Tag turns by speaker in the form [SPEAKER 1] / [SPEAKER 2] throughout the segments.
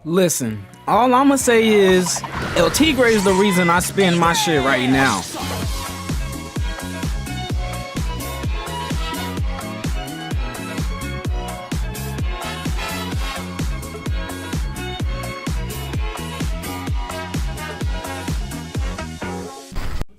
[SPEAKER 1] Listen, all I'ma say is El Tigre is the reason I spend my shit right now.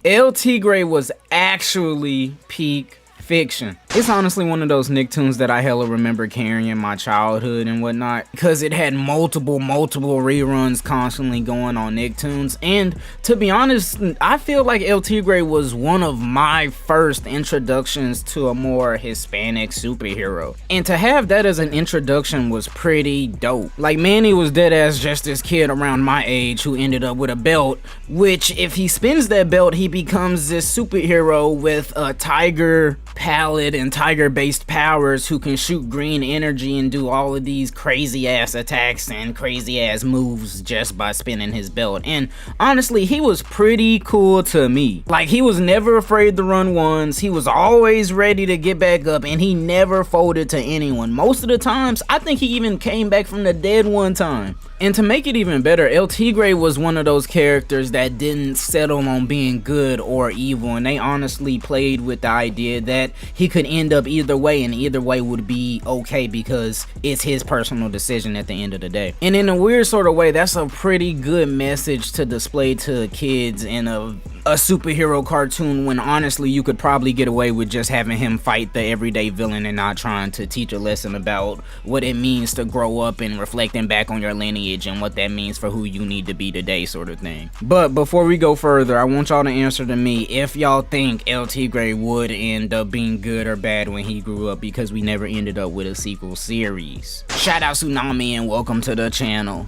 [SPEAKER 1] El Tigre was actually peak fiction. It's honestly one of those Nicktoons that I hella remember carrying in my childhood and whatnot, because it had multiple reruns constantly going on Nicktoons. And to be honest, I feel like El Tigre was one of my first introductions to a more Hispanic superhero, and to have that as an introduction was pretty dope. Like, Manny was dead ass just this kid around my age who ended up with a belt, which if he spins that belt, he becomes this superhero with a tiger palette and tiger based powers who can shoot green energy and do all of these crazy ass attacks and crazy ass moves just by spinning his belt. And honestly, he was pretty cool to me. Like, he was never afraid to run ones, he was always ready to get back up, and he never folded to anyone. Most of the times, I think he even came back from the dead one time. And to make it even better, El Tigre was one of those characters that didn't settle on being good or evil, and they honestly played with the idea that he could end up either way, and either way would be okay because it's his personal decision at the end of the day. And in a weird sort of way, that's a pretty good message to display to kids in a superhero cartoon, when honestly you could probably get away with just having him fight the everyday villain and not trying to teach a lesson about what it means to grow up and reflecting back on your lineage and what that means for who you need to be today, sort of thing. But before we go further, I want y'all to answer to me if y'all think El Tigre would end up being good or bad when he grew up, because we never ended up with a sequel series. Shout out Tsunami and welcome to the channel.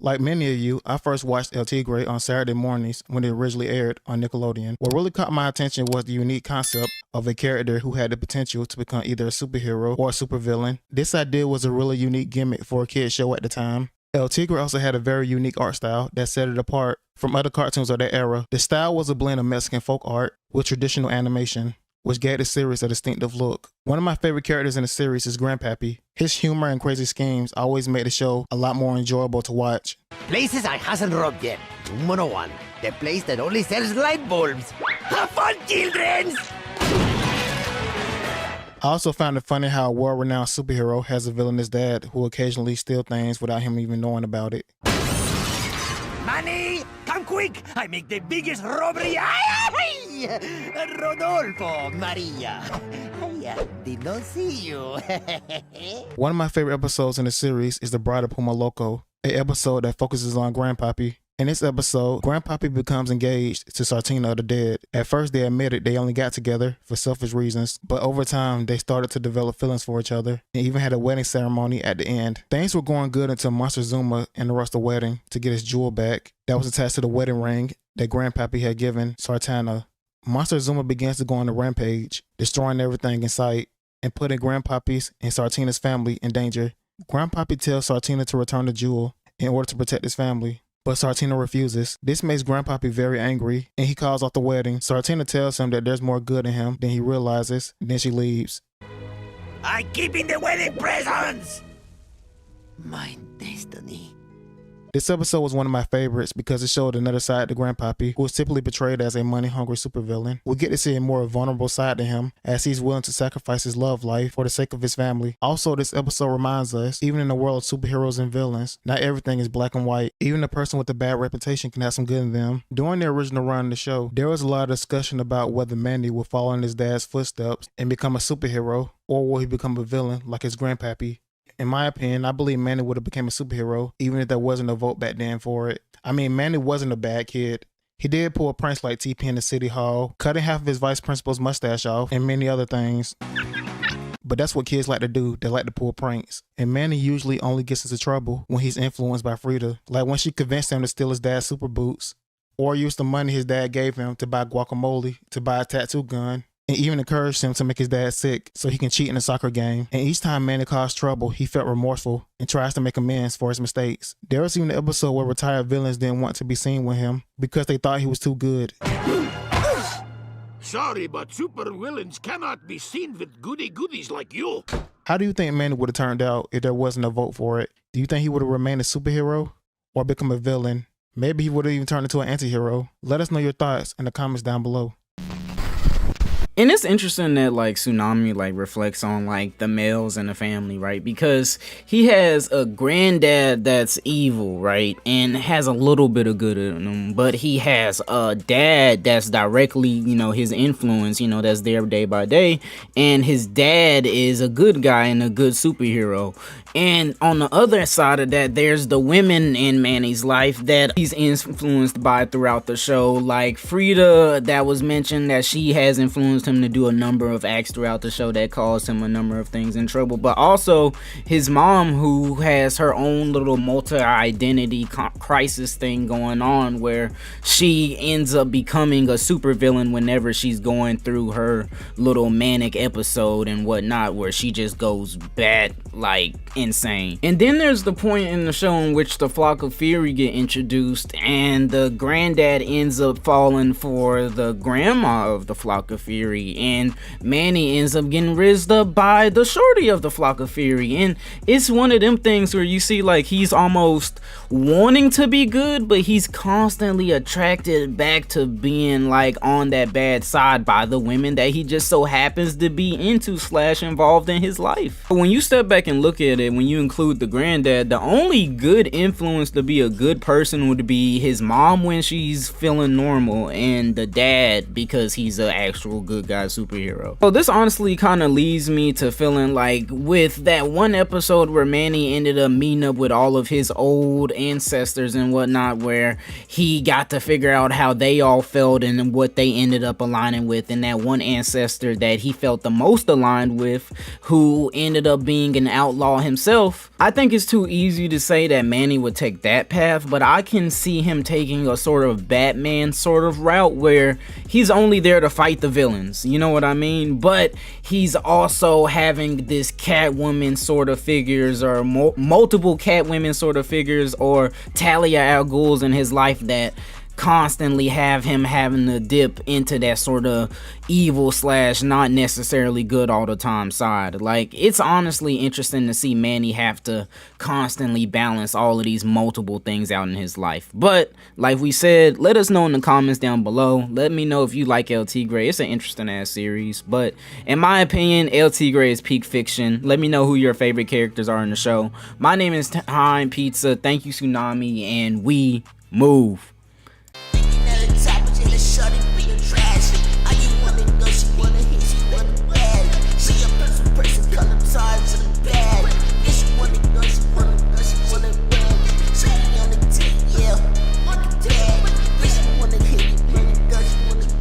[SPEAKER 2] Like many of you, I first watched El Tigre on Saturday mornings when it originally aired on Nickelodeon. What really caught my attention was the unique concept of a character who had the potential to become either a superhero or a supervillain. This idea was a really unique gimmick for a kid's show at the time. El Tigre also had a very unique art style that set it apart from other cartoons of that era. The style was a blend of Mexican folk art with traditional animation, which gave the series a distinctive look. One of my favorite characters in the series is Grandpappy. His humor and crazy schemes always made the show a lot more enjoyable to watch.
[SPEAKER 3] Places I hasn't robbed yet. Número 1, the place that only sells light bulbs. Have fun, children!
[SPEAKER 2] I also found it funny how a world-renowned superhero has a villainous dad who occasionally steals things without him even knowing about it.
[SPEAKER 3] Manny, come quick! I make the biggest robbery. Rodolfo, Maria. I did not see you.
[SPEAKER 2] One of my favorite episodes in the series is The Bride of Puma Loco, an episode that focuses on Grandpappy. In this episode, Grandpappy becomes engaged to Sartina the Dead. At first, they admitted they only got together for selfish reasons, but over time, they started to develop feelings for each other and even had a wedding ceremony at the end. Things were going good until Monster Zuma interrupts the wedding to get his jewel back that was attached to the wedding ring that Grandpappy had given Sartina. Monster Zuma begins to go on a rampage, destroying everything in sight and putting Grandpappy's and Sartina's family in danger. Grandpappy tells Sartina to return the jewel in order to protect his family, but Sartina refuses. This makes Grandpappy very angry, and he calls off the wedding. Sartina tells him that there's more good in him than he realizes, then she leaves.
[SPEAKER 3] I'm keeping the wedding presents! My destiny.
[SPEAKER 2] This episode was one of my favorites because it showed another side to Grandpappy, who is typically portrayed as a money-hungry supervillain. We get to see a more vulnerable side to him, as he's willing to sacrifice his love life for the sake of his family. Also, this episode reminds us, even in the world of superheroes and villains, not everything is black and white. Even a person with a bad reputation can have some good in them. During the original run of the show, there was a lot of discussion about whether Manny will follow in his dad's footsteps and become a superhero, or will he become a villain like his Grandpappy. In my opinion, I believe Manny would have become a superhero, even if there wasn't a vote back then for it. I mean, Manny wasn't a bad kid. He did pull pranks like TP in the city hall, cutting half of his vice principal's mustache off, and many other things. But that's what kids like to do. They like to pull pranks. And Manny usually only gets into trouble when he's influenced by Frida. Like when she convinced him to steal his dad's super boots, or use the money his dad gave him to buy guacamole, to buy a tattoo gun, and even encouraged him to make his dad sick so he can cheat in a soccer game. And each time Manny caused trouble, he felt remorseful and tries to make amends for his mistakes. There was even an episode where retired villains didn't want to be seen with him because they thought he was too good.
[SPEAKER 4] Sorry, but super villains cannot be seen with goody-goodies like you.
[SPEAKER 2] How do you think Manny would have turned out if there wasn't a vote for it? Do you think he would have remained a superhero or become a villain? Maybe he would have even turned into an anti-hero. Let us know your thoughts in the comments down below.
[SPEAKER 1] And it's interesting that like Tsunami like reflects on like the males in the family, right? Because he has a granddad that's evil, right? And has a little bit of good in him, but he has a dad that's directly, you know, his influence, you know, that's there day by day. And his dad is a good guy and a good superhero. And on the other side of that, there's the women in Manny's life that he's influenced by throughout the show. Like Frida, that was mentioned, that she has influenced him to do a number of acts throughout the show that caused him a number of things in trouble. But also his mom, who has her own little multi-identity crisis thing going on, where she ends up becoming a supervillain whenever she's going through her little manic episode and whatnot, where she just goes bad, like insane. And then there's the point in the show in which the Flock of Fury get introduced, and the granddad ends up falling for the grandma of the Flock of Fury, and Manny ends up getting rizzed up by the shorty of the Flock of Fury. And it's one of them things where you see like he's almost wanting to be good, but he's constantly attracted back to being like on that bad side by the women that he just so happens to be into / involved in his life. But when you step back and look at it, when you include the granddad, the only good influence to be a good person would be his mom when she's feeling normal, and the dad because he's an actual good guy superhero. So this honestly kind of leads me to feeling like with that one episode where Manny ended up meeting up with all of his old ancestors and whatnot, where he got to figure out how they all felt and what they ended up aligning with, and that one ancestor that he felt the most aligned with, who ended up being an outlaw himself. I think it's too easy to say that Manny would take that path, but I can see him taking a sort of Batman sort of route where he's only there to fight the villains, you know what I mean? But he's also having this Catwoman sort of figures, or multiple Catwomen sort of figures, or Talia al Ghul's in his life that constantly have him having to dip into that sort of evil / not necessarily good all the time side. Like, it's honestly interesting to see Manny have to constantly balance all of these multiple things out in his life. But like we said, let us know in the comments down below. Let me know if you like El Tigre. It's an interesting ass series, but in my opinion, El Tigre is peak fiction. Let me know who your favorite characters are in the show. My name is Tine Pizza. Thank you, Tsunami, and we move.